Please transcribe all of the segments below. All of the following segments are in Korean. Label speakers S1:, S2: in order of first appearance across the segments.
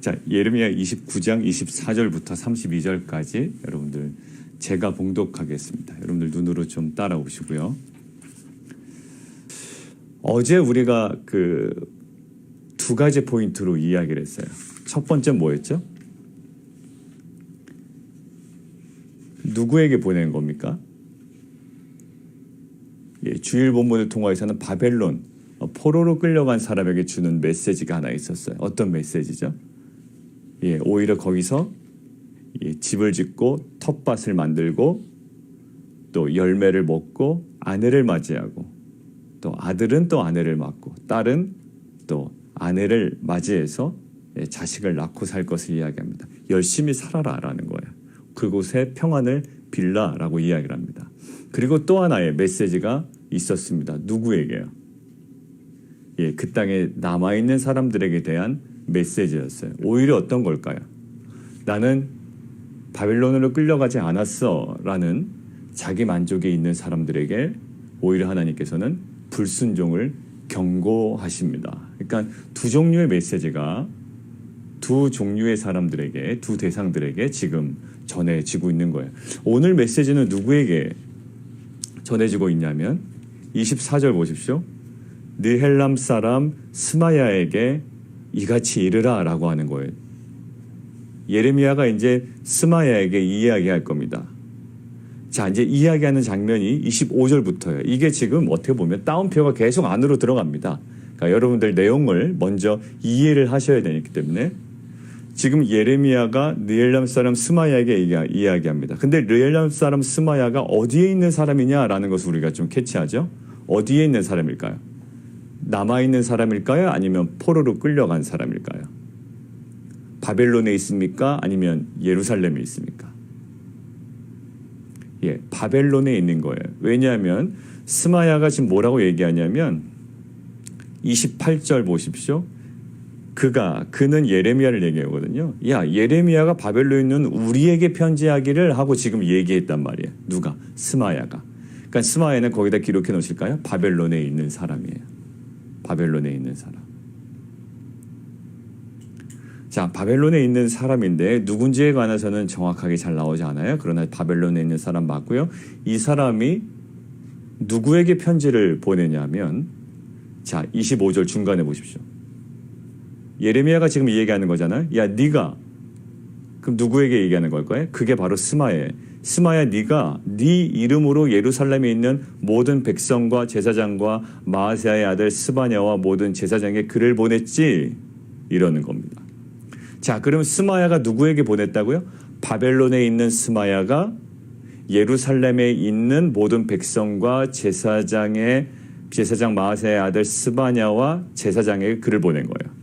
S1: 자, 예레미야 29장 24절부터 32절까지 여러분들 제가 봉독하겠습니다. 여러분들 눈으로 좀 따라오시고요. 어제 우리가 그 두 가지 포인트로 이야기를 했어요. 첫 번째 뭐였죠? 누구에게 보낸 겁니까? 예, 주일 본문을 통해서는 바벨론, 포로로 끌려간 사람에게 주는 메시지가 하나 있었어요. 어떤 메시지죠? 예, 오히려 거기서 집을 짓고 텃밭을 만들고 또 열매를 먹고 아내를 맞이하고 또 아들은 또 아내를 맞고 딸은 또 아내를 맞이해서 자식을 낳고 살 것을 이야기합니다. 열심히 살아라라는 거예요. 그곳에 평안을 빌라라고 이야기를 합니다. 그리고 또 하나의 메시지가 있었습니다. 누구에게요? 예, 그 땅에 남아있는 사람들에게 대한 메시지였어요. 오히려 어떤 걸까요? 나는 바벨론으로 끌려가지 않았어 라는 자기 만족에 있는 사람들에게 오히려 하나님께서는 불순종을 경고하십니다. 그러니까 두 종류의 메시지가 두 종류의 사람들에게, 두 대상들에게 지금 전해지고 있는 거예요. 오늘 메시지는 누구에게 전해지고 있냐면 24절 보십시오. 느헬람 사람 스마야에게 이같이 이르라 라고 하는 거예요. 예레미야가 이제 스마야에게 이야기할 겁니다. 자, 이제 이야기하는 장면이 25절부터예요. 이게 지금 어떻게 보면 따옴표가 계속 안으로 들어갑니다. 그러니까 여러분들 내용을 먼저 이해를 하셔야 되기 때문에 지금 예레미야가 느헬람 사람 스마야에게 이야기합니다. 근데 느헬람 사람 스마야가 어디에 있는 사람이냐라는 것을 우리가 좀 캐치하죠. 어디에 있는 사람일까요? 남아있는 사람일까요? 아니면 포로로 끌려간 사람일까요? 바벨론에 있습니까? 아니면 예루살렘에 있습니까? 예, 바벨론에 있는 거예요. 왜냐하면 스마야가 지금 뭐라고 얘기하냐면 28절 보십시오. 그는 예레미야를 얘기하거든요. 야, 예레미야가 바벨론에 있는 우리에게 편지하기를 하고 지금 얘기했단 말이에요. 누가? 스마야가. 그러니까 스마야는 거기다 기록해 놓으실까요? 바벨론에 있는 사람이에요. 바벨론에 있는 사람. 자, 바벨론에 있는 사람인데 누군지에 관해서는 정확하게 잘 나오지 않아요. 그러나 바벨론에 있는 사람 맞고요. 이 사람이 누구에게 편지를 보내냐면 자, 25절 중간에 보십시오. 예레미야가 지금 얘기하는 거잖아요. 야, 네가 그럼 누구에게 얘기하는 걸까요? 그게 바로 스마야예요. 스마야, 네가 네 이름으로 예루살렘에 있는 모든 백성과 제사장과 마아세야의 아들 스바냐와 모든 제사장에게 글을 보냈지? 이러는 겁니다. 자, 그럼 스마야가 누구에게 보냈다고요? 바벨론에 있는 스마야가 예루살렘에 있는 모든 백성과 제사장 마아세야의 아들 스바냐와 제사장에게 글을 보낸 거예요.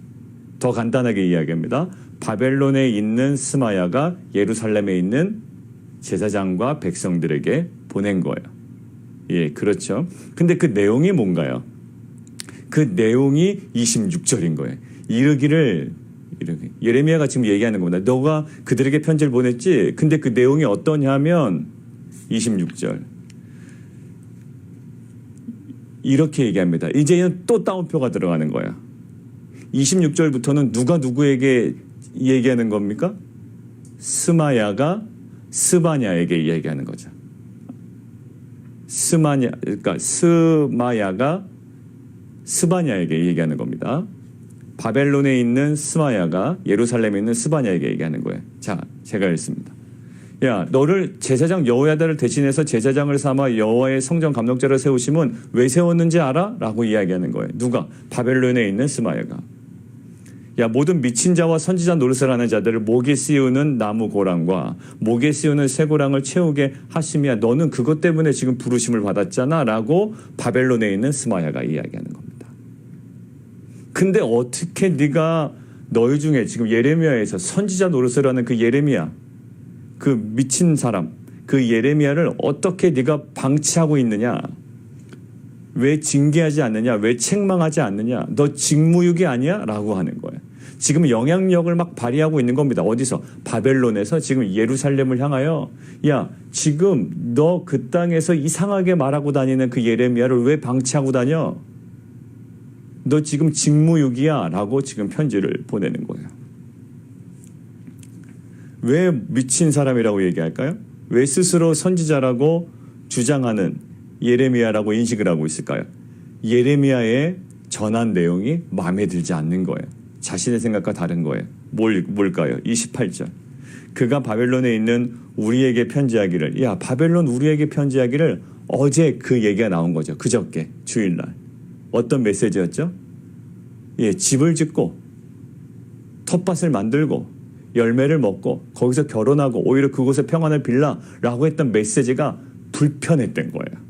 S1: 더 간단하게 이야기합니다. 바벨론에 있는 스마야가 예루살렘에 있는 제사장과 백성들에게 보낸 거예요. 예, 그렇죠. 근데 그 내용이 뭔가요? 그 내용이 26절인 거예요. 이르기를 예레미야가 지금 얘기하는 겁니다. 너가 그들에게 편지를 보냈지? 근데 그 내용이 어떠냐면 26절. 이렇게 얘기합니다. 이제는 또 따옴표가 들어가는 거야. 26절부터는 누가 누구에게 얘기하는 겁니까? 스마야가 스바냐에게 얘기하는 거죠. 그러니까 스마야가 스바냐에게 얘기하는 겁니다. 바벨론에 있는 스마야가 예루살렘에 있는 스바냐에게 얘기하는 거예요. 자, 제가 읽습니다. 야, 너를 제사장 여호야다를 대신해서 제사장을 삼아 여호와의 성전 감독자를 세우심은 왜 세웠는지 알아? 라고 이야기하는 거예요. 누가? 바벨론에 있는 스마야가. 야, 모든 미친 자와 선지자 노릇을 하는 자들을 목에 씌우는 나무 고랑과 목에 씌우는 쇠고랑을 채우게 하심이야. 너는 그것 때문에 지금 부르심을 받았잖아. 라고 바벨론에 있는 스마야가 이야기하는 겁니다. 근데 어떻게 네가 너희 중에 지금 예레미야에서 선지자 노릇을 하는 그 예레미야, 그 미친 사람, 그 예레미야를 어떻게 네가 방치하고 있느냐? 왜 징계하지 않느냐? 왜 책망하지 않느냐? 너 직무유기 아니야? 라고 하는 거예요. 지금 영향력을 막 발휘하고 있는 겁니다. 어디서? 바벨론에서 지금 예루살렘을 향하여 야, 지금 너 그 땅에서 이상하게 말하고 다니는 그 예레미야를 왜 방치하고 다녀? 너 지금 직무유기야? 라고 지금 편지를 보내는 거예요. 왜 미친 사람이라고 얘기할까요? 왜 스스로 선지자라고 주장하는 예레미야라고 인식을 하고 있을까요? 예레미야의 전한 내용이 마음에 들지 않는 거예요. 자신의 생각과 다른 거예요. 뭘까요? 28절. 그가 바벨론에 있는 우리에게 편지하기를, 야, 바벨론 우리에게 편지하기를, 어제 그 얘기가 나온 거죠. 그저께 주일날. 어떤 메시지였죠? 예, 집을 짓고 텃밭을 만들고 열매를 먹고 거기서 결혼하고 오히려 그곳에 평안을 빌라라고 했던 메시지가 불편했던 거예요.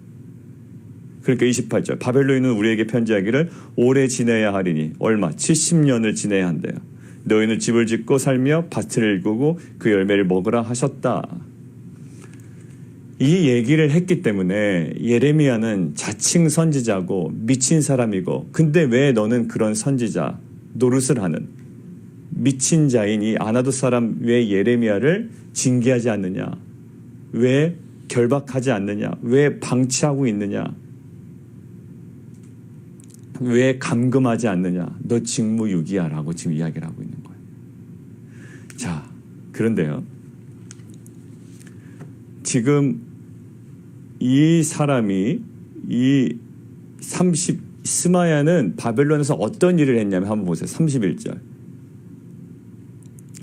S1: 그러니까 28절. 바벨론은 우리에게 편지하기를 오래 지내야 하리니, 얼마? 70년을 지내야 한대요. 너희는 집을 짓고 살며 밭을 일구고 그 열매를 먹으라 하셨다. 이 얘기를 했기 때문에 예레미야는 자칭 선지자고 미친 사람이고, 근데 왜 너는 그런 선지자 노릇을 하는 미친 자인 이 아나도 사람 왜 예레미야를 징계하지 않느냐, 왜 결박하지 않느냐, 왜 방치하고 있느냐, 왜 감금하지 않느냐, 너 직무유기야 라고 지금 이야기를 하고 있는 거예요. 자, 그런데요, 지금 이 사람이 스마야는 바벨론에서 어떤 일을 했냐면 한번 보세요. 31절.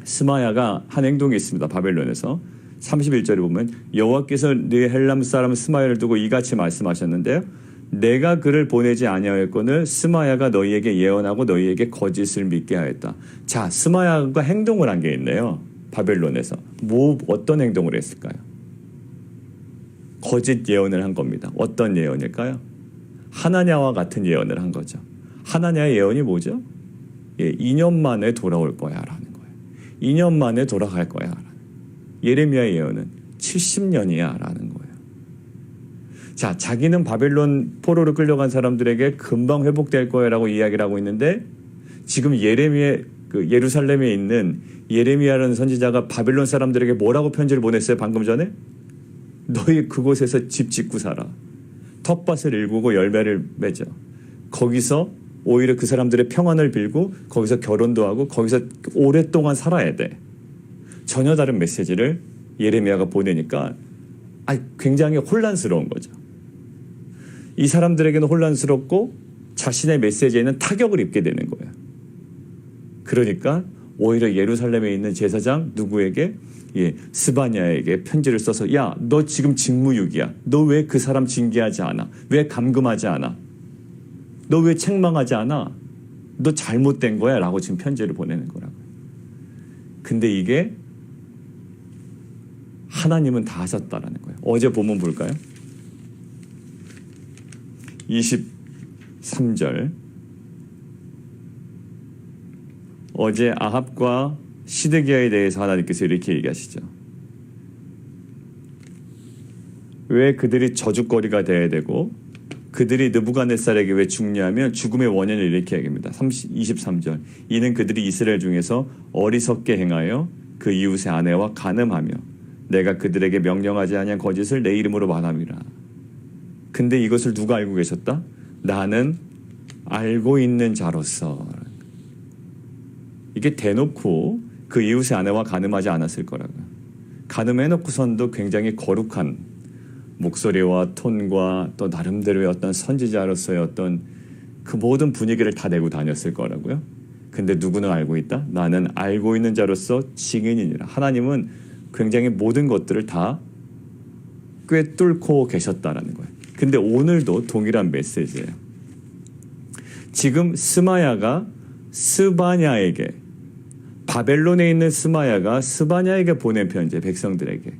S1: 스마야가 한 행동이 있습니다. 바벨론에서 31절에 보면 여호와께서 네 헬람 사람 스마야를 두고 이같이 말씀하셨는데요. 내가 그를 보내지 아니하였거늘 스마야가 너희에게 예언하고 너희에게 거짓을 믿게 하였다. 자, 스마야가 행동을 한 게 있네요. 바벨론에서. 어떤 행동을 했을까요? 거짓 예언을 한 겁니다. 어떤 예언일까요? 하나냐와 같은 예언을 한 거죠. 하나냐의 예언이 뭐죠? 예, 2년 만에 돌아올 거야 라는 거예요. 2년 만에 돌아갈 거야. 예레미야의 예언은 70년이야 라는 거예요. 자, 자기는 바벨론 포로로 끌려간 사람들에게 금방 회복될 거야라고 이야기를 하고 있는데, 지금 예루살렘에 있는 예레미야라는 선지자가 바벨론 사람들에게 뭐라고 편지를 보냈어요? 방금 전에? 너희 그곳에서 집 짓고 살아. 텃밭을 일구고 열매를 맺어. 거기서 오히려 그 사람들의 평안을 빌고 거기서 결혼도 하고 거기서 오랫동안 살아야 돼. 전혀 다른 메시지를 예레미야가 보내니까 굉장히 혼란스러운 거죠. 이 사람들에게는 혼란스럽고 자신의 메시지에는 타격을 입게 되는 거예요. 그러니까 오히려 예루살렘에 있는 제사장 누구에게? 예, 스바냐에게 편지를 써서, 야, 너 지금 직무유기야. 너 왜 그 사람 징계하지 않아? 왜 감금하지 않아? 너 왜 책망하지 않아? 너 잘못된 거야 라고 지금 편지를 보내는 거라고요. 근데 이게 하나님은 다 하셨다라는 거예요. 어제 본문 볼까요? 23절. 어제 아합과 시드기야에 대해서 하나님께서 이렇게 얘기하시죠. 왜 그들이 저주거리가 되어야 되고 그들이 느부갓네살에게 왜 죽냐면 죽음의 원인을 이렇게 얘기합니다. 23절. 이는 그들이 이스라엘 중에서 어리석게 행하여 그 이웃의 아내와 간음하며 내가 그들에게 명령하지 아니한 거짓을 내 이름으로 말함이라. 근데 이것을 누가 알고 계셨다? 나는 알고 있는 자로서. 이게 대놓고 그 이웃의 아내와 간음하지 않았을 거라고요. 간음해놓고선도 굉장히 거룩한 목소리와 톤과 또 나름대로의 어떤 선지자로서의 어떤 그 모든 분위기를 다 내고 다녔을 거라고요. 근데 누구는 알고 있다? 나는 알고 있는 자로서 증인이니라. 하나님은 굉장히 모든 것들을 다 꿰뚫고 계셨다라는 거예요. 근데 오늘도 동일한 메시지예요. 지금 스마야가 스바냐에게, 바벨론에 있는 스마야가 스바냐에게 보낸 편지, 백성들에게.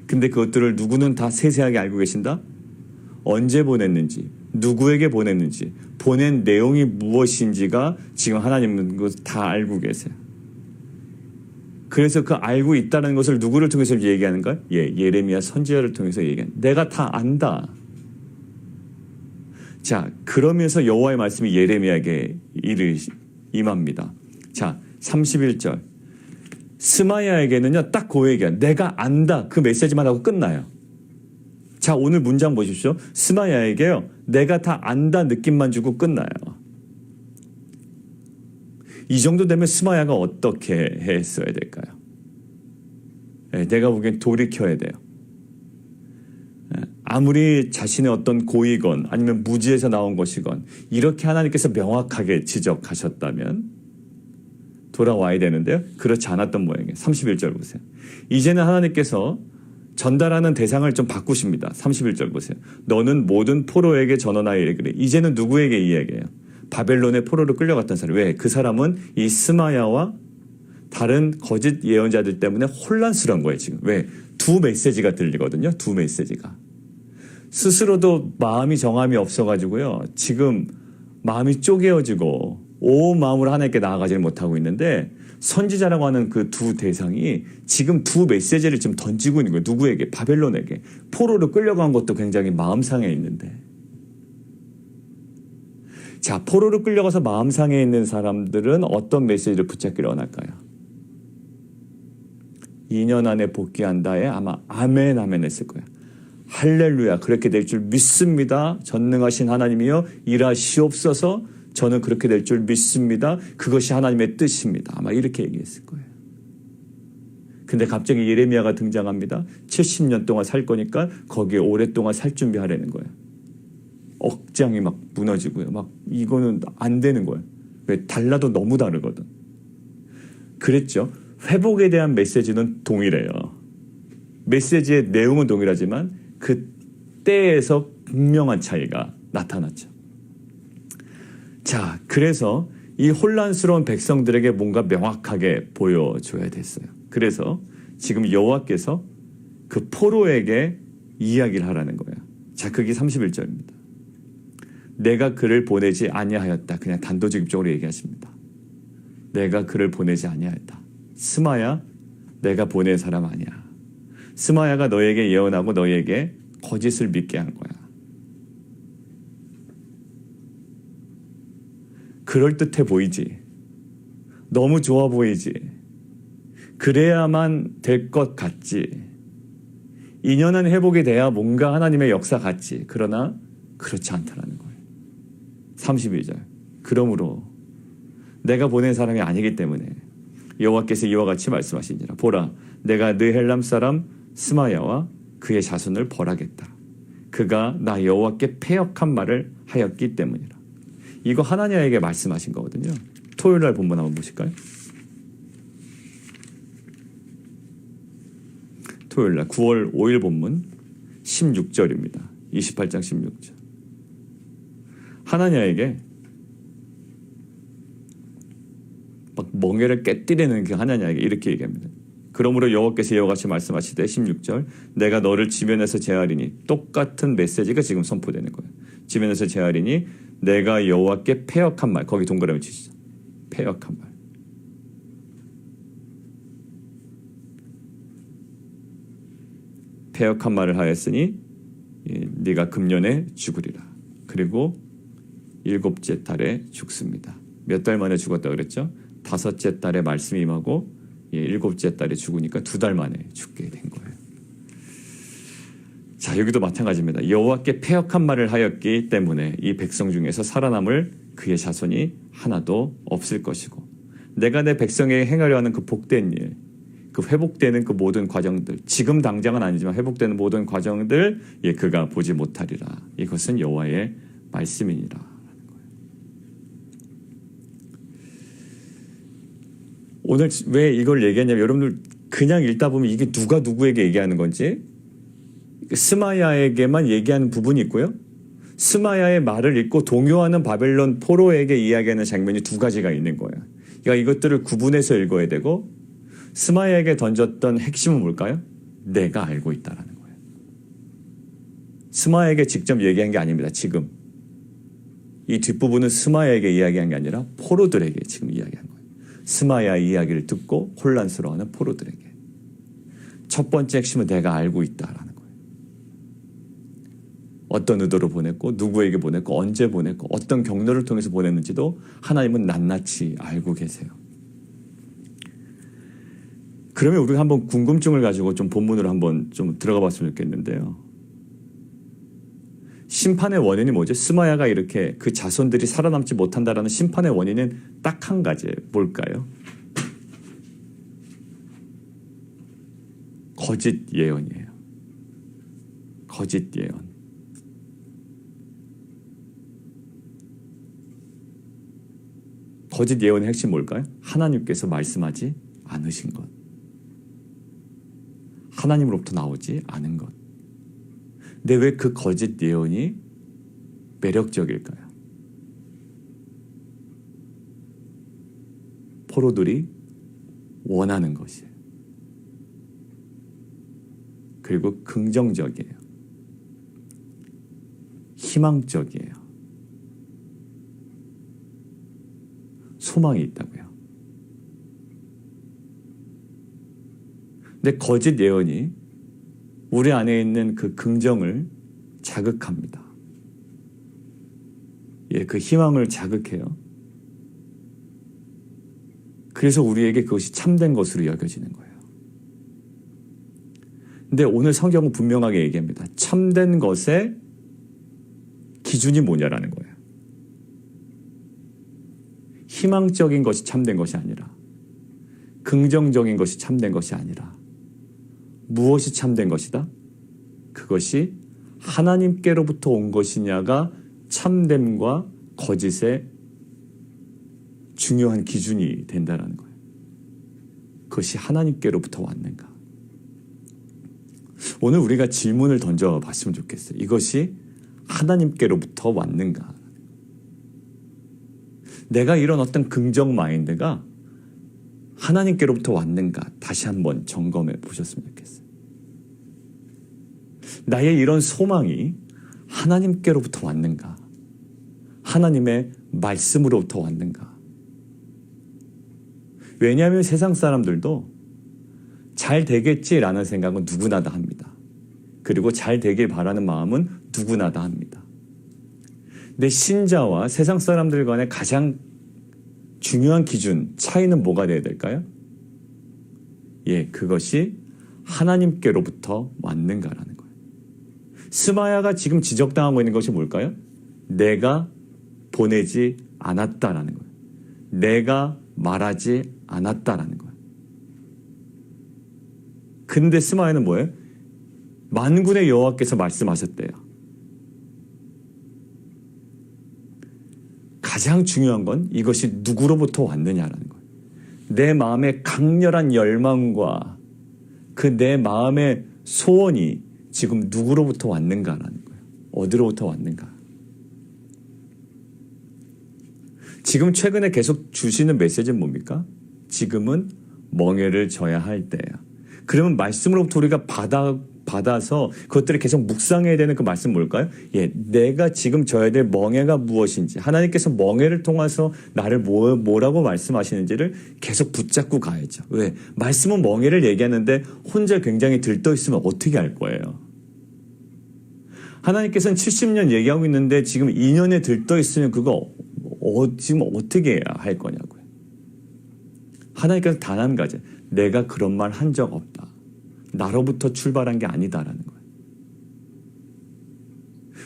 S1: 근데 그것들을 누구는 다 세세하게 알고 계신다? 언제 보냈는지, 누구에게 보냈는지, 보낸 내용이 무엇인지가 지금 하나님은 다 알고 계세요. 그래서 그 알고 있다는 것을 누구를 통해서 얘기하는가? 예레미야 선지자를 통해서 얘기하는. 내가 다 안다. 자, 그러면서 여호와의 말씀이 예레미야에게 임합니다. 자, 31절. 스마야에게는요, 딱 그 얘기야. 내가 안다. 그 메시지만 하고 끝나요. 자, 오늘 문장 보십시오. 스마야에게요, 내가 다 안다 느낌만 주고 끝나요. 이 정도 되면 스마야가 어떻게 했어야 될까요? 내가 보기엔 돌이켜야 돼요. 아무리 자신의 어떤 고의건 아니면 무지에서 나온 것이건 이렇게 하나님께서 명확하게 지적하셨다면 돌아와야 되는데요. 그렇지 않았던 모양이에요. 31절 보세요. 이제는 하나님께서 전달하는 대상을 좀 바꾸십니다. 31절 보세요. 너는 모든 포로에게 전언하여 이르기를. 이제는 누구에게 이야기해요? 바벨론의 포로로 끌려갔던 사람. 왜? 그 사람은 이 스마야와 다른 거짓 예언자들 때문에 혼란스러운 거예요. 지금. 왜? 두 메시지가 들리거든요. 두 메시지가. 스스로도 마음이 정함이 없어가지고요. 지금 마음이 쪼개어지고 온 마음으로 하나님께 나아가지를 못하고 있는데 선지자라고 하는 그 두 대상이 지금 두 메시지를 지금 던지고 있는 거예요. 누구에게? 바벨론에게. 포로로 끌려간 것도 굉장히 마음상해 있는데. 자, 포로로 끌려가서 마음상해 있는 사람들은 어떤 메시지를 붙잡기를 원할까요? 2년 안에 복귀한다에 아마 아멘 아멘 했을 거예요. 할렐루야, 그렇게 될 줄 믿습니다. 전능하신 하나님이여 일하시옵소서. 저는 그렇게 될 줄 믿습니다. 그것이 하나님의 뜻입니다. 아마 이렇게 얘기했을 거예요. 근데 갑자기 예레미야가 등장합니다. 70년 동안 살 거니까 거기에 오랫동안 살 준비하라는 거예요. 억장이 막 무너지고요. 막 이거는 안 되는 거예요. 왜? 달라도 너무 다르거든. 그랬죠. 회복에 대한 메시지는 동일해요. 메시지의 내용은 동일하지만 그 때에서 분명한 차이가 나타났죠. 자, 그래서 이 혼란스러운 백성들에게 뭔가 명확하게 보여줘야 됐어요. 그래서 지금 여호와께서 그 포로에게 이야기를 하라는 거예요. 자, 그게 31절입니다. 내가 그를 보내지 아니하였다. 그냥 단도직입적으로 얘기하십니다. 내가 그를 보내지 아니하였다. 스마야, 내가 보낸 사람 아니야. 스마야가 너에게 예언하고 너에게 거짓을 믿게 한 거야. 그럴듯해 보이지. 너무 좋아 보이지. 그래야만 될 것 같지. 2년한 회복이 돼야 뭔가 하나님의 역사 같지. 그러나 그렇지 않다라는 거예요. 32절. 그러므로 내가 보낸 사람이 아니기 때문에 여호와께서 이와 같이 말씀하시니라. 보라, 내가 느헬람 사람 스마야와 그의 자손을 벌하겠다. 그가 나 여호와께 패역한 말을 하였기 때문이라. 이거 하나냐에게 말씀하신 거거든요. 토요일날 본문 한번 보실까요? 토요일날 9월 5일 본문 16절입니다. 28장 16절. 하나냐에게 막 멍에를 깨뜨리는 그 하나냐에게 이렇게 얘기합니다. 그러므로 여호와께서 이와 같이 말씀하시되 16절 내가 너를 지면에서 제하리니. 똑같은 메시지가 지금 선포되는 거예요. 지면에서 제하리니 내가 여호와께 패역한 말. 거기 동그라미 치시죠. 패역한 말. 패역한 말을 하였으니 네가 금년에 죽으리라. 그리고 7째 달에 죽습니다. 몇 달 만에 죽었다 그랬죠? 5째 달에 말씀이 임하고 7째 달에 죽으니까 2달 만에 죽게 된 거예요. 자, 여기도 마찬가지입니다. 여호와께 패역한 말을 하였기 때문에 이 백성 중에서 살아남을 그의 자손이 하나도 없을 것이고, 내가 내 백성에게 행하려 하는 그 복된 일, 그 회복되는 그 모든 과정들, 지금 당장은 아니지만 회복되는 모든 과정들 그가 보지 못하리라. 이것은 여호와의 말씀이니라. 오늘 왜 이걸 얘기하냐면 여러분들 그냥 읽다 보면 이게 누가 누구에게 얘기하는 건지, 스마야에게만 얘기하는 부분이 있고요. 스마야의 말을 읽고 동요하는 바벨론 포로에게 이야기하는 장면이 두 가지가 있는 거예요. 그러니까 이것들을 구분해서 읽어야 되고, 스마야에게 던졌던 핵심은 뭘까요? 내가 알고 있다라는 거예요. 스마야에게 직접 얘기한 게 아닙니다. 지금 이 뒷부분은 스마야에게 이야기한 게 아니라 포로들에게 지금 이야기한 거예요. 스마야의 이야기를 듣고 혼란스러워하는 포로들에게. 첫 번째 핵심은 내가 알고 있다라는 거예요. 어떤 의도로 보냈고, 누구에게 보냈고, 언제 보냈고, 어떤 경로를 통해서 보냈는지도 하나님은 낱낱이 알고 계세요. 그러면 우리가 한번 궁금증을 가지고 좀 본문으로 한번 좀 들어가 봤으면 좋겠는데요. 심판의 원인이 뭐죠? 스마야가 이렇게 그 자손들이 살아남지 못한다라는 심판의 원인은 딱 한 가지. 뭘까요? 거짓 예언이에요. 거짓 예언. 거짓 예언의 핵심 뭘까요? 하나님께서 말씀하지 않으신 것. 하나님으로부터 나오지 않은 것. 근데 왜 그 거짓 예언이 매력적일까요? 포로들이 원하는 것이에요. 그리고 긍정적이에요. 희망적이에요. 소망이 있다고요. 근데 거짓 예언이 우리 안에 있는 그 긍정을 자극합니다. 예, 그 희망을 자극해요. 그래서 우리에게 그것이 참된 것으로 여겨지는 거예요. 근데 오늘 성경은 분명하게 얘기합니다. 참된 것의 기준이 뭐냐라는 거예요. 희망적인 것이 참된 것이 아니라, 긍정적인 것이 참된 것이 아니라, 무엇이 참된 것이다? 그것이 하나님께로부터 온 것이냐가 참됨과 거짓의 중요한 기준이 된다는 거예요. 그것이 하나님께로부터 왔는가? 오늘 우리가 질문을 던져봤으면 좋겠어요. 이것이 하나님께로부터 왔는가? 내가 이런 어떤 긍정 마인드가 하나님께로부터 왔는가? 다시 한번 점검해 보셨으면 좋겠어요. 나의 이런 소망이 하나님께로부터 왔는가? 하나님의 말씀으로부터 왔는가? 왜냐하면 세상 사람들도 잘 되겠지라는 생각은 누구나 다 합니다. 그리고 잘 되길 바라는 마음은 누구나 다 합니다. 근데 신자와 세상 사람들 간의 가장 중요한 기준, 차이는 뭐가 돼야 될까요? 예, 그것이 하나님께로부터 왔는가라는 거예요. 스마야가 지금 지적당하고 있는 것이 뭘까요? 내가 보내지 않았다라는 거예요. 내가 말하지 않았다라는 거예요. 근데 스마야는 뭐예요? 만군의 여호와께서 말씀하셨대요. 가장 중요한 건 이것이 누구로부터 왔느냐라는 거예요. 내 마음의 강렬한 열망과 그 내 마음의 소원이 지금 누구로부터 왔는가라는 거예요. 어디로부터 왔는가. 지금 최근에 계속 주시는 메시지는 뭡니까? 지금은 멍에를 져야 할 때야. 그러면 말씀으로부터 우리가 받아서 그것들을 계속 묵상해야 되는 그 말씀 뭘까요? 예, 내가 지금 져야 될 멍에가 무엇인지, 하나님께서 멍에를 통해서 나를 뭐라고 말씀하시는지를 계속 붙잡고 가야죠. 왜? 말씀은 멍에를 얘기하는데 혼자 굉장히 들떠있으면 어떻게 할 거예요? 하나님께서는 70년 얘기하고 있는데 지금 2년에 들떠있으면 그거 지금 어떻게 해야 할 거냐고요. 하나님께서 단 한 가지, 내가 그런 말 한 적 없다. 나로부터 출발한 게 아니다라는 거예요.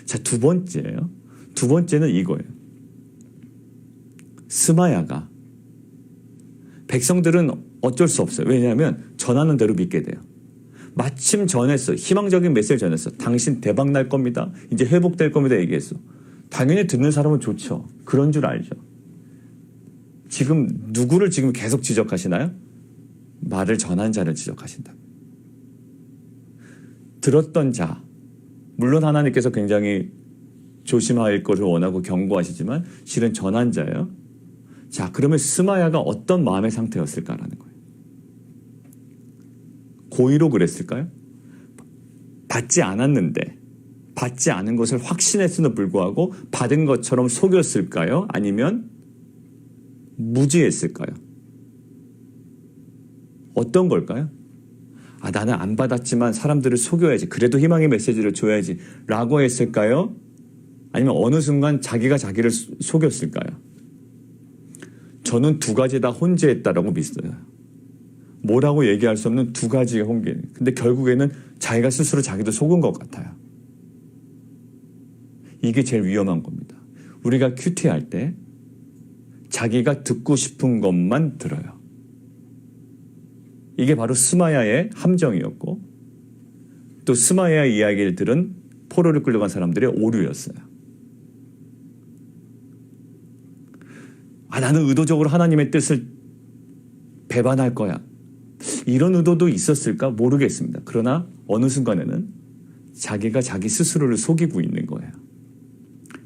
S1: 자, 두 번째예요. 두 번째는 이거예요. 스마야가 백성들은 어쩔 수 없어요. 왜냐하면 전하는 대로 믿게 돼요. 마침 전했어. 희망적인 메시지를 전했어. 당신 대박 날 겁니다. 이제 회복될 겁니다. 얘기했어. 당연히 듣는 사람은 좋죠. 그런 줄 알죠. 지금 누구를 지금 계속 지적하시나요? 말을 전한 자를 지적하신다. 들었던 자, 물론 하나님께서 굉장히 조심할 것을 원하고 경고하시지만 실은 전한 자예요. 자, 그러면 스마야가 어떤 마음의 상태였을까라는 거예요. 고의로 그랬을까요? 받지 않았는데, 받지 않은 것을 확신했음에도 불구하고 받은 것처럼 속였을까요? 아니면 무지했을까요? 어떤 걸까요? 아, 나는 안 받았지만 사람들을 속여야지. 그래도 희망의 메시지를 줘야지. 라고 했을까요? 아니면 어느 순간 자기가 자기를 속였을까요? 저는 두 가지 다 혼재했다라고 믿어요. 뭐라고 얘기할 수 없는 두 가지의 혼재. 근데 결국에는 자기가 스스로 자기도 속은 것 같아요. 이게 제일 위험한 겁니다. 우리가 큐티할 때 자기가 듣고 싶은 것만 들어요. 이게 바로 스마야의 함정이었고 또 스마야 이야기를 들은 포로를 끌려간 사람들의 오류였어요. 나는 의도적으로 하나님의 뜻을 배반할 거야. 이런 의도도 있었을까 모르겠습니다. 그러나 어느 순간에는 자기가 자기 스스로를 속이고 있는 거예요.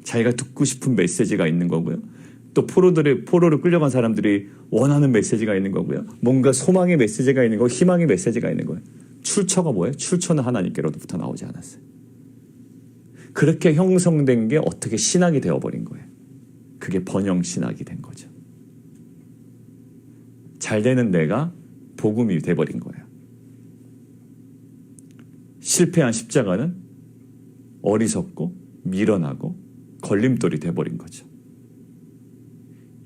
S1: 자기가 듣고 싶은 메시지가 있는 거고요. 또 포로를 끌려간 사람들이 원하는 메시지가 있는 거고요. 뭔가 소망의 메시지가 있는 거고 희망의 메시지가 있는 거예요. 출처가 뭐예요? 출처는 하나님께로부터 나오지 않았어요. 그렇게 형성된 게 어떻게 신학이 되어버린 거예요. 그게 번영신학이 된 거죠. 잘 되는 내가 복음이 돼버린 거예요. 실패한 십자가는 어리석고 미련하고 걸림돌이 돼버린 거죠.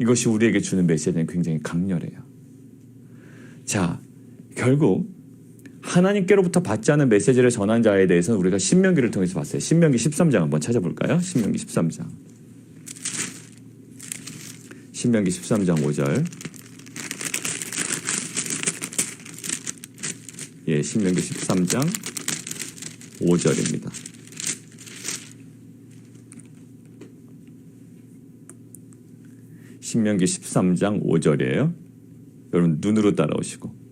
S1: 이것이 우리에게 주는 메시지는 굉장히 강렬해요. 자, 결국 하나님께로부터 받지 않은 메시지를 전한 자에 대해서는 우리가 신명기를 통해서 봤어요. 신명기 13장 한번 찾아볼까요? 신명기 13장. 신명기 13장 5절. 예, 신명기 13장 5절입니다. 신명기 13장 5절이에요. 여러분 눈으로 따라오시고.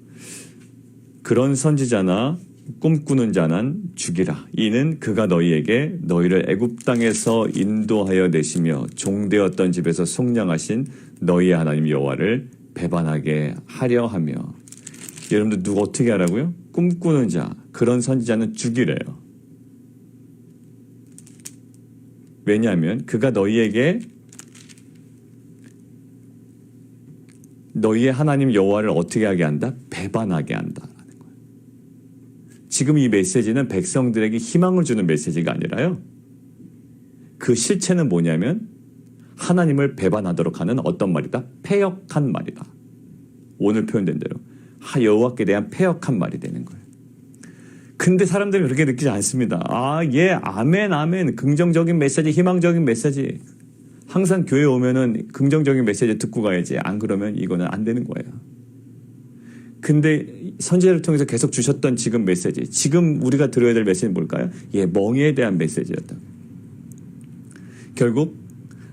S1: 그런 선지자나 꿈꾸는 자는 죽이라. 이는 그가 너희에게 너희를 애굽 땅에서 인도하여 내시며 종되었던 집에서 속량하신 너희의 하나님 여호와를 배반하게 하려 하며. 여러분들 누가 어떻게 하라고요? 꿈꾸는 자, 그런 선지자는 죽이래요. 왜냐하면 그가 너희에게 너희의 하나님 여호와를 어떻게 하게 한다? 배반하게 한다라는 거예요. 지금 이 메시지는 백성들에게 희망을 주는 메시지가 아니라요. 그 실체는 뭐냐면 하나님을 배반하도록 하는 어떤 말이다? 패역한 말이다. 오늘 표현된 대로 여호와께 대한 패역한 말이 되는 거예요. 근데 사람들이 그렇게 느끼지 않습니다. 예, 아멘, 아멘. 긍정적인 메시지, 희망적인 메시지. 항상 교회 오면은 긍정적인 메시지 듣고 가야지. 안 그러면 이거는 안 되는 거예요. 근데 선지자를 통해서 계속 주셨던 지금 메시지, 지금 우리가 들어야 될 메시지는 뭘까요? 멍에에 대한 메시지였다. 결국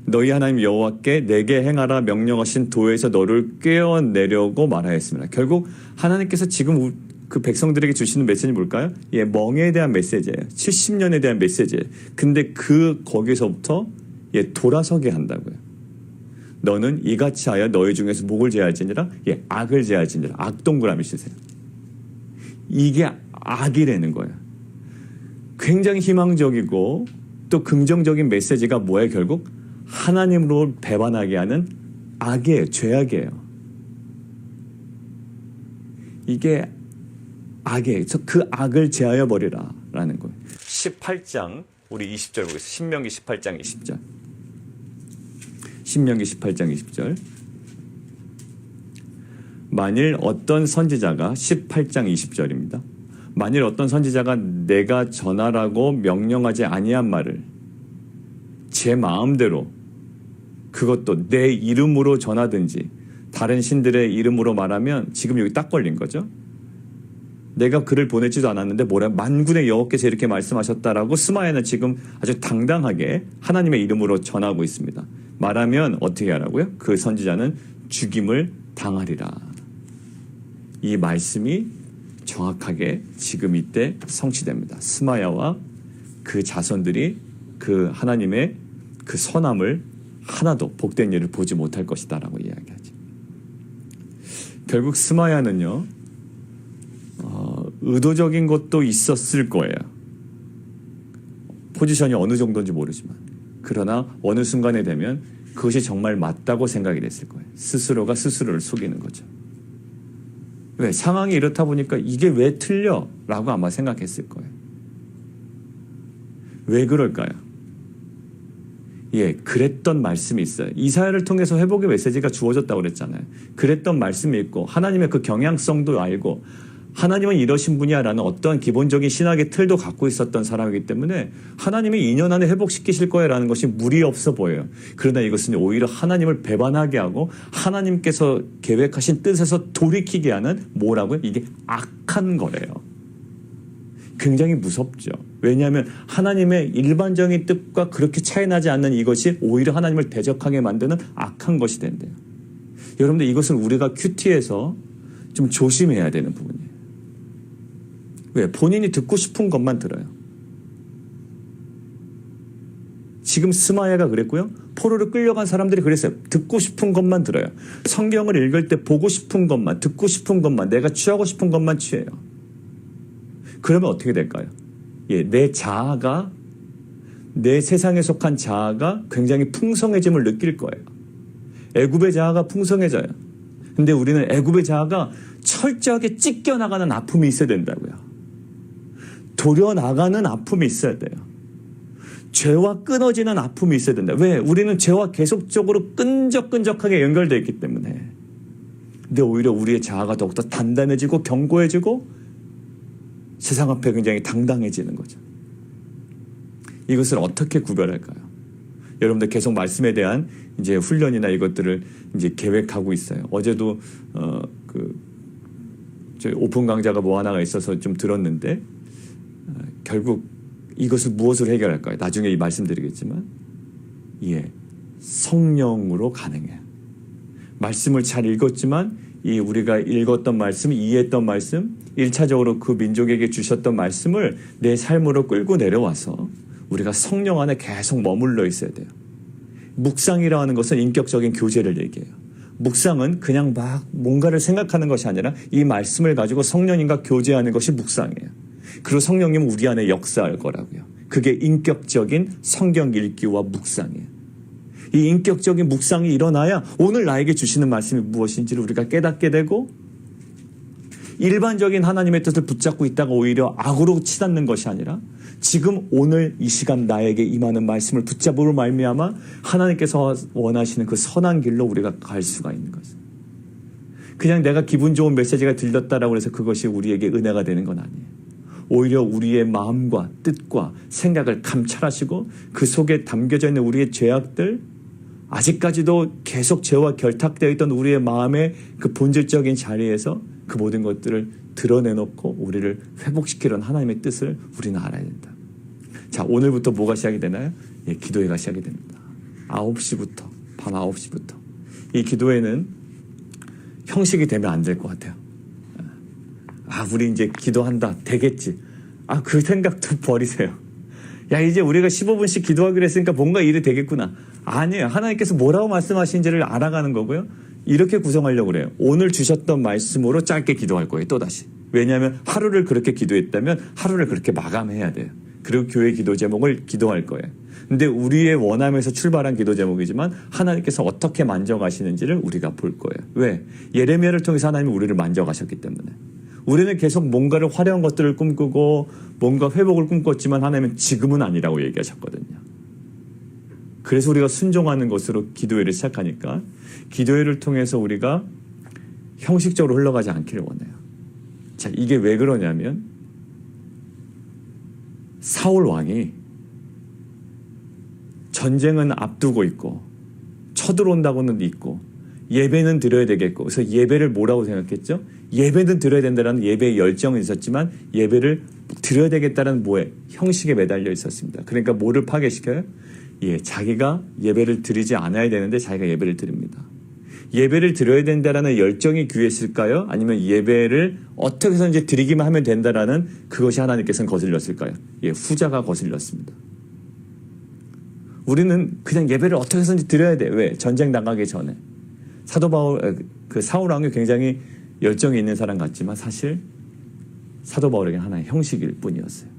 S1: 너희 하나님 여호와께 내게 행하라 명령하신 도에서 너를 꿰어내려고 말하였습니다. 결국 하나님께서 지금 그 백성들에게 주시는 메시지는 뭘까요? 멍에에 대한 메시지예요. 70년에 대한 메시지예요. 근데 거기서부터 돌아서게 한다고요. 너는 이같이 하여 너희 중에서 목을 제할지니라, 악을 제할지니라. 악 동그라미 치세요. 이게 악이라는 거예요. 굉장히 희망적이고 또 긍정적인 메시지가 뭐예요? 결국 하나님으로 배반하게 하는 악이에요. 죄악이에요. 이게 악이에요. 그 악을 제하여 버리라 라는 거예요. 18장 우리 20절 보겠습니다. 신명기 18장 20절. 신명기 18장 20절. 만일 어떤 선지자가 18장 20절입니다. 만일 어떤 선지자가 내가 전하라고 명령하지 아니한 말을 제 마음대로 그것도 내 이름으로 전하든지 다른 신들의 이름으로 말하면 지금 여기 딱 걸린 거죠. 내가 글을 보내지도 않았는데 만군의 여호와께서 이렇게 말씀하셨다라고 스마야는 지금 아주 당당하게 하나님의 이름으로 전하고 있습니다. 말하면 어떻게 하라고요? 그 선지자는 죽임을 당하리라. 이 말씀이 정확하게 지금 이때 성취됩니다. 스마야와 그 자손들이 그 하나님의 그 선함을 하나도 복된 일을 보지 못할 것이다라고 이야기하죠. 결국 스마야는요, 의도적인 것도 있었을 거예요. 포지션이 어느 정도인지 모르지만. 그러나 어느 순간에 되면 그것이 정말 맞다고 생각이 됐을 거예요. 스스로가 스스로를 속이는 거죠. 왜? 상황이 이렇다 보니까 이게 왜 틀려? 라고 아마 생각했을 거예요. 왜 그럴까요? 그랬던 말씀이 있어요. 이사야를 통해서 회복의 메시지가 주어졌다고 그랬잖아요. 그랬던 말씀이 있고 하나님의 그 경향성도 알고 하나님은 이러신 분이야 라는 어떠한 기본적인 신학의 틀도 갖고 있었던 사람이기 때문에 하나님이 2년 안에 회복시키실 거야 라는 것이 무리 없어 보여요. 그러나 이것은 오히려 하나님을 배반하게 하고 하나님께서 계획하신 뜻에서 돌이키게 하는 뭐라고요? 이게 악한 거래요. 굉장히 무섭죠. 왜냐하면 하나님의 일반적인 뜻과 그렇게 차이 나지 않는 이것이 오히려 하나님을 대적하게 만드는 악한 것이 된대요. 여러분들 이것을 우리가 큐티에서 좀 조심해야 되는 부분이에요. 왜? 본인이 듣고 싶은 것만 들어요. 지금 스마야가 그랬고요. 포로로 끌려간 사람들이 그랬어요. 듣고 싶은 것만 들어요. 성경을 읽을 때 보고 싶은 것만, 듣고 싶은 것만, 내가 취하고 싶은 것만 취해요. 그러면 어떻게 될까요? 예, 내 자아가, 내 세상에 속한 자아가 굉장히 풍성해짐을 느낄 거예요. 애굽의 자아가 풍성해져요. 근데 우리는 애굽의 자아가 철저하게 찢겨나가는 아픔이 있어야 된다고요. 도려나가는 아픔이 있어야 돼요. 죄와 끊어지는 아픔이 있어야 된다. 왜? 우리는 죄와 계속적으로 끈적끈적하게 연결되어 있기 때문에. 근데 오히려 우리의 자아가 더욱더 단단해지고 견고해지고 세상 앞에 굉장히 당당해지는 거죠. 이것을 어떻게 구별할까요? 여러분들 계속 말씀에 대한 이제 훈련이나 이것들을 이제 계획하고 있어요. 어제도 저희 오픈 강좌가 뭐 하나가 있어서 좀 들었는데 결국 이것을 무엇으로 해결할까요? 나중에 말씀드리겠지만 예, 성령으로 가능해요. 말씀을 잘 읽었지만 이 우리가 읽었던 말씀, 이해했던 말씀, 1차적으로 그 민족에게 주셨던 말씀을 내 삶으로 끌고 내려와서 우리가 성령 안에 계속 머물러 있어야 돼요. 묵상이라 하는 것은 인격적인 교제를 얘기해요. 묵상은 그냥 막 뭔가를 생각하는 것이 아니라 이 말씀을 가지고 성령님과 교제하는 것이 묵상이에요. 그리고 성령님은 우리 안에 역사할 거라고요. 그게 인격적인 성경 읽기와 묵상이에요. 이 인격적인 묵상이 일어나야 오늘 나에게 주시는 말씀이 무엇인지를 우리가 깨닫게 되고 일반적인 하나님의 뜻을 붙잡고 있다가 오히려 악으로 치닫는 것이 아니라 지금 오늘 이 시간 나에게 임하는 말씀을 붙잡으로 말미암아 하나님께서 원하시는 그 선한 길로 우리가 갈 수가 있는 거죠. 그냥 내가 기분 좋은 메시지가 들렸다라고 해서 그것이 우리에게 은혜가 되는 건 아니에요. 오히려 우리의 마음과 뜻과 생각을 감찰하시고 그 속에 담겨져 있는 우리의 죄악들, 아직까지도 계속 죄와 결탁되어 있던 우리의 마음의 그 본질적인 자리에서 그 모든 것들을 드러내놓고 우리를 회복시키려는 하나님의 뜻을 우리는 알아야 된다. 자, 오늘부터 뭐가 시작이 되나요? 예, 기도회가 시작이 됩니다. 9시부터, 밤 9시부터. 이 기도회는 형식이 되면 안 될 것 같아요. 우리 이제 기도한다. 되겠지. 그 생각도 버리세요. 이제 우리가 15분씩 기도하기로 했으니까 뭔가 일이 되겠구나. 아니에요. 하나님께서 뭐라고 말씀하신지를 알아가는 거고요. 이렇게 구성하려고 그래요. 오늘 주셨던 말씀으로 짧게 기도할 거예요. 또다시. 왜냐하면 하루를 그렇게 기도했다면 하루를 그렇게 마감해야 돼요. 그리고 교회 기도 제목을 기도할 거예요. 근데 우리의 원함에서 출발한 기도 제목이지만 하나님께서 어떻게 만져가시는지를 우리가 볼 거예요. 왜? 예레미야를 통해서 하나님이 우리를 만져가셨기 때문에. 우리는 계속 뭔가를 화려한 것들을 꿈꾸고 뭔가 회복을 꿈꿨지만 하나님은 지금은 아니라고 얘기하셨거든요. 그래서 우리가 순종하는 것으로 기도회를 시작하니까 기도회를 통해서 우리가 형식적으로 흘러가지 않기를 원해요. 자, 이게 왜 그러냐면 사울 왕이 전쟁은 앞두고 있고 쳐들어온다고는 있고 예배는 드려야 되겠고 그래서 예배를 뭐라고 생각했죠? 예배는 드려야 된다는 예배의 열정은 있었지만 예배를 드려야 되겠다는 뭐에 형식에 매달려 있었습니다. 그러니까 뭐를 파괴시켜요? 예, 자기가 예배를 드리지 않아야 되는데 자기가 예배를 드립니다. 예배를 드려야 된다라는 열정이 귀했을까요? 아니면 예배를 어떻게 해서든지 드리기만 하면 된다라는 그것이 하나님께서는 거슬렸을까요? 예, 후자가 거슬렸습니다. 우리는 그냥 예배를 어떻게 해서든지 드려야 돼. 왜? 전쟁 나가기 전에. 사울 왕이 굉장히 열정이 있는 사람 같지만 사실 사도 바울에게 하나의 형식일 뿐이었어요.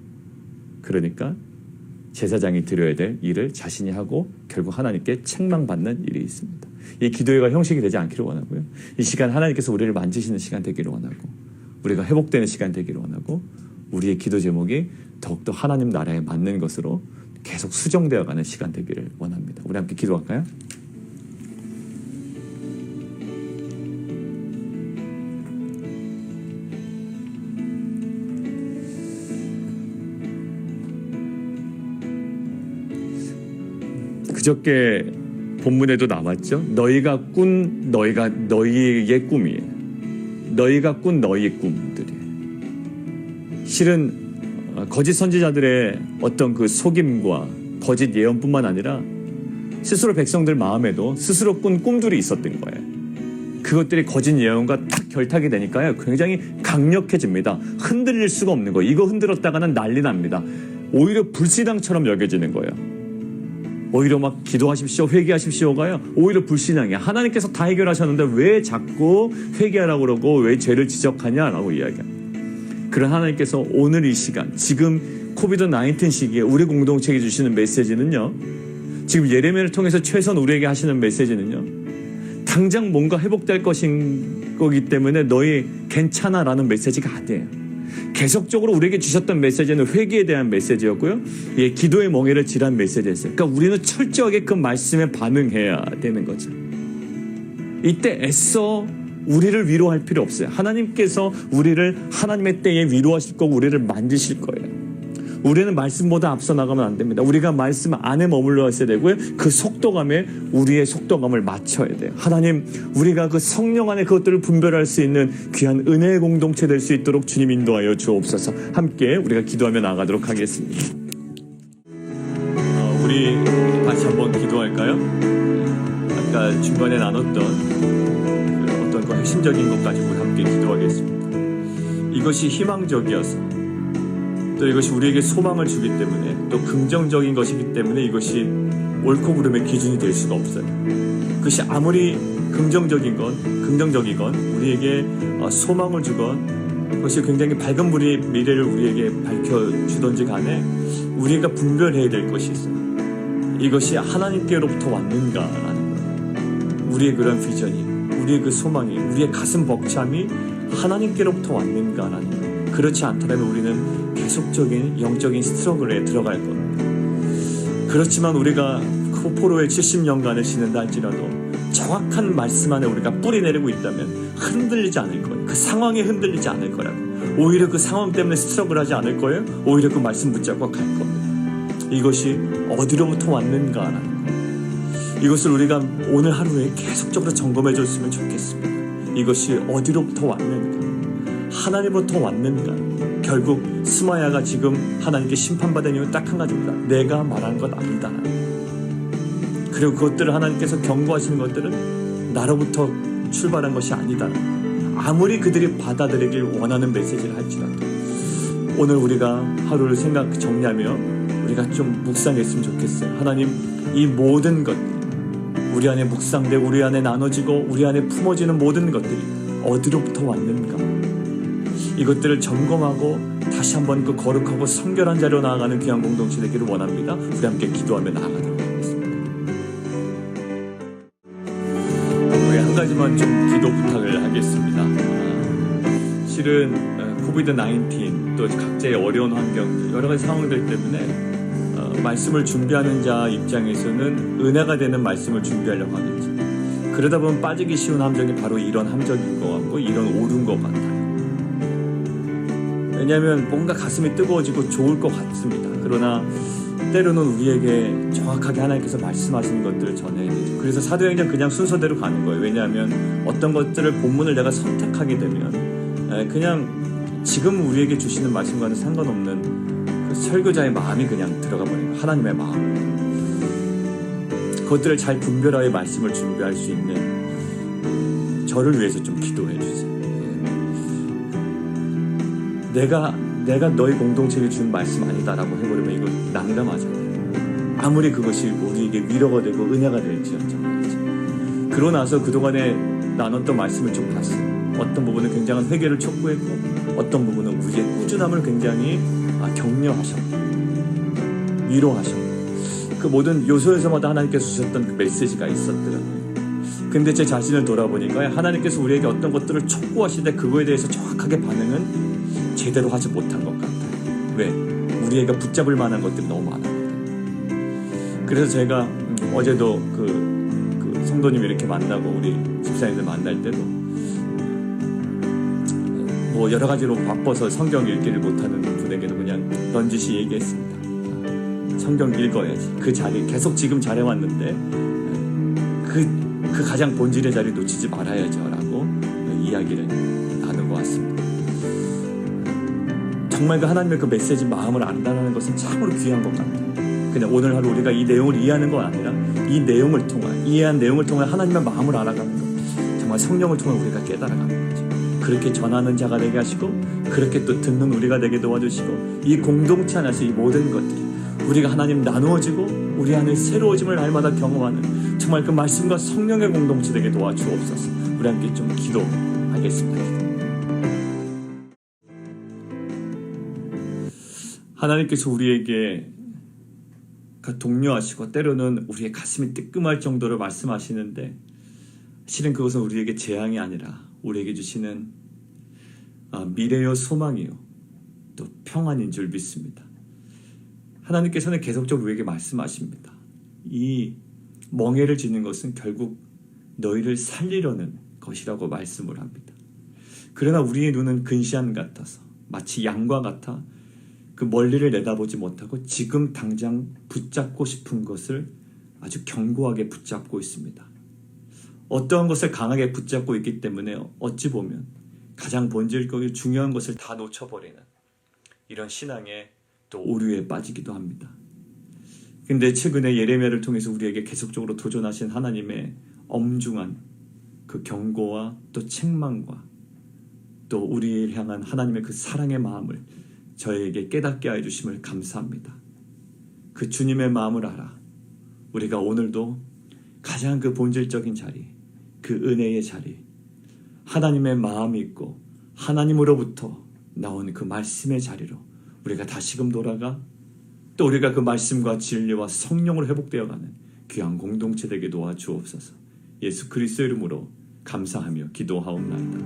S1: 그러니까 제사장이 드려야 될 일을 자신이 하고 결국 하나님께 책망받는 일이 있습니다. 이 기도회가 형식이 되지 않기를 원하고요. 이 시간 하나님께서 우리를 만지시는 시간 되기를 원하고 우리가 회복되는 시간 되기를 원하고 우리의 기도 제목이 더욱더 하나님 나라에 맞는 것으로 계속 수정되어가는 시간 되기를 원합니다. 우리 함께 기도할까요? 그저께 본문에도 나왔죠. 너희가 꾼 너희의 꿈이에요. 너희가 꾼 너희의 꿈들이에요. 실은 거짓 선지자들의 어떤 그 속임과 거짓 예언뿐만 아니라 스스로 백성들 마음에도 스스로 꾼 꿈들이 있었던 거예요. 그것들이 거짓 예언과 딱 결탁이 되니까요, 굉장히 강력해집니다. 흔들릴 수가 없는 거예요. 이거 흔들었다가는 난리 납니다. 오히려 불신앙처럼 여겨지는 거예요. 오히려 막 기도하십시오, 회개하십시오가요, 오히려 불신앙이야. 하나님께서 다 해결하셨는데 왜 자꾸 회개하라고 그러고 왜 죄를 지적하냐라고 이야기합니다. 그런 하나님께서 오늘 이 시간, 지금 코비드-19 시기에 우리 공동체에 주시는 메시지는요, 지금 예레미야를 통해서 최선 우리에게 하시는 메시지는요, 당장 뭔가 회복될 것인 거기 때문에 너희 괜찮아라는 메시지가 아니에요. 계속적으로 우리에게 주셨던 메시지는 회개에 대한 메시지였고요, 기도의 멍에를 지란 메시지였어요. 그러니까 우리는 철저하게 그 말씀에 반응해야 되는 거죠. 이때 애써 우리를 위로할 필요 없어요. 하나님께서 우리를 하나님의 때에 위로하실 거고 우리를 만지실 거예요. 우리는 말씀보다 앞서 나가면 안 됩니다. 우리가 말씀 안에 머물러 있어야 되고요, 그 속도감에 우리의 속도감을 맞춰야 돼요. 하나님, 우리가 그 성령 안에 그것들을 분별할 수 있는 귀한 은혜의 공동체 될 수 있도록 주님 인도하여 주옵소서. 함께 우리가 기도하며 나가도록 하겠습니다. 우리 다시 한번 기도할까요? 아까 중간에 나눴던 어떤 그 핵심적인 것 가지고 함께 기도하겠습니다. 이것이 희망적이어서, 또 이것이 우리에게 소망을 주기 때문에, 또 긍정적인 것이기 때문에 이것이 옳고 그름의 기준이 될 수가 없어요. 그것이 아무리 긍정적이건 우리에게 소망을 주건, 그것이 굉장히 밝은 미래를 우리에게 밝혀주던지 간에 우리가 분별해야 될 것이 있어요. 이것이 하나님께로부터 왔는가라는 거예요. 우리의 그런 비전이, 우리의 그 소망이, 우리의 가슴 벅참이 하나님께로부터 왔는가라는 거예요. 그렇지 않다면 우리는 계속적인 영적인 스트러글에 들어갈 겁니다. 그렇지만 우리가 포로의 70년간을 지낸다 할지라도 정확한 말씀 안에 우리가 뿌리 내리고 있다면 흔들리지 않을 거예요. 그 상황에 흔들리지 않을 거라고. 오히려 그 상황 때문에 스트러글하지 않을 거예요. 오히려 그 말씀 붙잡고 갈 겁니다. 이것이 어디로부터 왔는가라는 거예요. 이것을 우리가 오늘 하루에 계속적으로 점검해 줬으면 좋겠습니다. 이것이 어디로부터 왔는가, 하나님부터 왔는가. 결국 스마야가 지금 하나님께 심판받은 이유는 딱 한 가지입니다. 내가 말한 것 아니다. 그리고 그것들을 하나님께서 경고하시는 것들은 나로부터 출발한 것이 아니다. 아무리 그들이 받아들이길 원하는 메시지를 할지라도 오늘 우리가 하루를 정리하며 우리가 좀 묵상했으면 좋겠어요. 하나님, 이 모든 것, 우리 안에 묵상되고 우리 안에 나눠지고 우리 안에 품어지는 모든 것들이 어디로부터 왔는가, 이것들을 점검하고 다시 한번 그 거룩하고 성결한 자리로 나아가는 귀한 공동체 되기를 원합니다. 우리 함께 기도하며 나아가도록 하겠습니다. 우리 한 가지만 좀 기도 부탁을 하겠습니다. 실은 코비드-19 또 각자의 어려운 환경, 여러 가지 상황들 때문에 말씀을 준비하는 자 입장에서는 은혜가 되는 말씀을 준비하려고 하겠죠. 그러다 보면 빠지기 쉬운 함정이 바로 이런 함정인 것 같고 이런 오른 것 같아요. 왜냐하면 뭔가 가슴이 뜨거워지고 좋을 것 같습니다. 그러나 때로는 우리에게 정확하게 하나님께서 말씀하시는 것들을 전해야 되죠. 그래서 사도행전 그냥 순서대로 가는 거예요. 왜냐하면 어떤 것들을 본문을 내가 선택하게 되면 그냥 지금 우리에게 주시는 말씀과는 상관없는 그 설교자의 마음이 그냥 들어가 버린 거예요. 하나님의 마음. 그것들을 잘 분별하여 말씀을 준비할 수 있는 저를 위해서 좀 기도해 주세요. 내가 너희 공동체에 준 말씀 아니다라고 해버리면 이거 난감하잖아요. 아무리 그것이 우리에게 위로가 되고 은혜가 될지언정. 그러고 나서 그동안에 나눴던 말씀을 좀 봤어요. 어떤 부분은 굉장한 회개를 촉구했고 어떤 부분은 우리의 꾸준함을 굉장히 격려하셨고 위로하셨고 그 모든 요소에서마다 하나님께서 주셨던 그 메시지가 있었더라고요. 근데 제 자신을 돌아보니까 하나님께서 우리에게 어떤 것들을 촉구하실 때 그거에 대해서 정확하게 반응은 제대로 하지 못한 것 같아요. 왜? 우리가 붙잡을 만한 것들이 너무 많았거든요. 그래서 제가 어제도 그 성도님 이렇게 만나고 우리 집사님들 만날 때도 뭐 여러 가지로 바빠서 성경 읽기를 못하는 분에게도 그냥 넌지시 얘기했습니다. 성경 읽어야지. 그 자리 계속 지금 잘해왔는데 그 가장 본질의 자리 놓치지 말아야죠 라고 이야기를 나누고 왔습니다. 정말 그 하나님의 그 메시지 마음을 안다는 것은 참으로 귀한 것 같아요. 그냥 오늘 하루 우리가 이 내용을 이해하는 건 아니라 이 내용을 통해 이해한 내용을 통해 하나님의 마음을 알아가는 것, 정말 성령을 통해 우리가 깨달아가는 거죠. 그렇게 전하는 자가 되게 하시고 그렇게 또 듣는 우리가 되게 도와주시고 이 공동체 안에서 이 모든 것들이 우리가 하나님 나누어지고 우리 안에 새로워짐을 날마다 경험하는 정말 그 말씀과 성령의 공동체 되게 도와주옵소서. 우리 함께 좀 기도하겠습니다. 하나님께서 우리에게 독려하시고 때로는 우리의 가슴이 뜨끔할 정도로 말씀하시는데 실은 그것은 우리에게 재앙이 아니라 우리에게 주시는 미래요 소망이요 또 평안인 줄 믿습니다. 하나님께서는 계속적으로 우리에게 말씀하십니다. 이 멍에를 쥐는 것은 결국 너희를 살리려는 것이라고 말씀을 합니다. 그러나 우리의 눈은 근시안 같아서 마치 양과 같아 그 멀리를 내다보지 못하고 지금 당장 붙잡고 싶은 것을 아주 견고하게 붙잡고 있습니다. 어떠한 것을 강하게 붙잡고 있기 때문에 어찌 보면 가장 본질적이고 중요한 것을 다 놓쳐버리는 이런 신앙의 또 오류에 빠지기도 합니다. 근데 최근에 예레미야를 통해서 우리에게 계속적으로 도전하신 하나님의 엄중한 그 경고와 또 책망과 또 우리를 향한 하나님의 그 사랑의 마음을 저에게 깨닫게 해주심을 감사합니다. 그 주님의 마음을 알아 우리가 오늘도 가장 그 본질적인 자리, 그 은혜의 자리, 하나님의 마음이 있고 하나님으로부터 나온 그 말씀의 자리로 우리가 다시금 돌아가 또 우리가 그 말씀과 진리와 성령으로 회복되어가는 귀한 공동체 되게 도와주옵소서. 예수 그리스도 이름으로 감사하며 기도하옵나이다.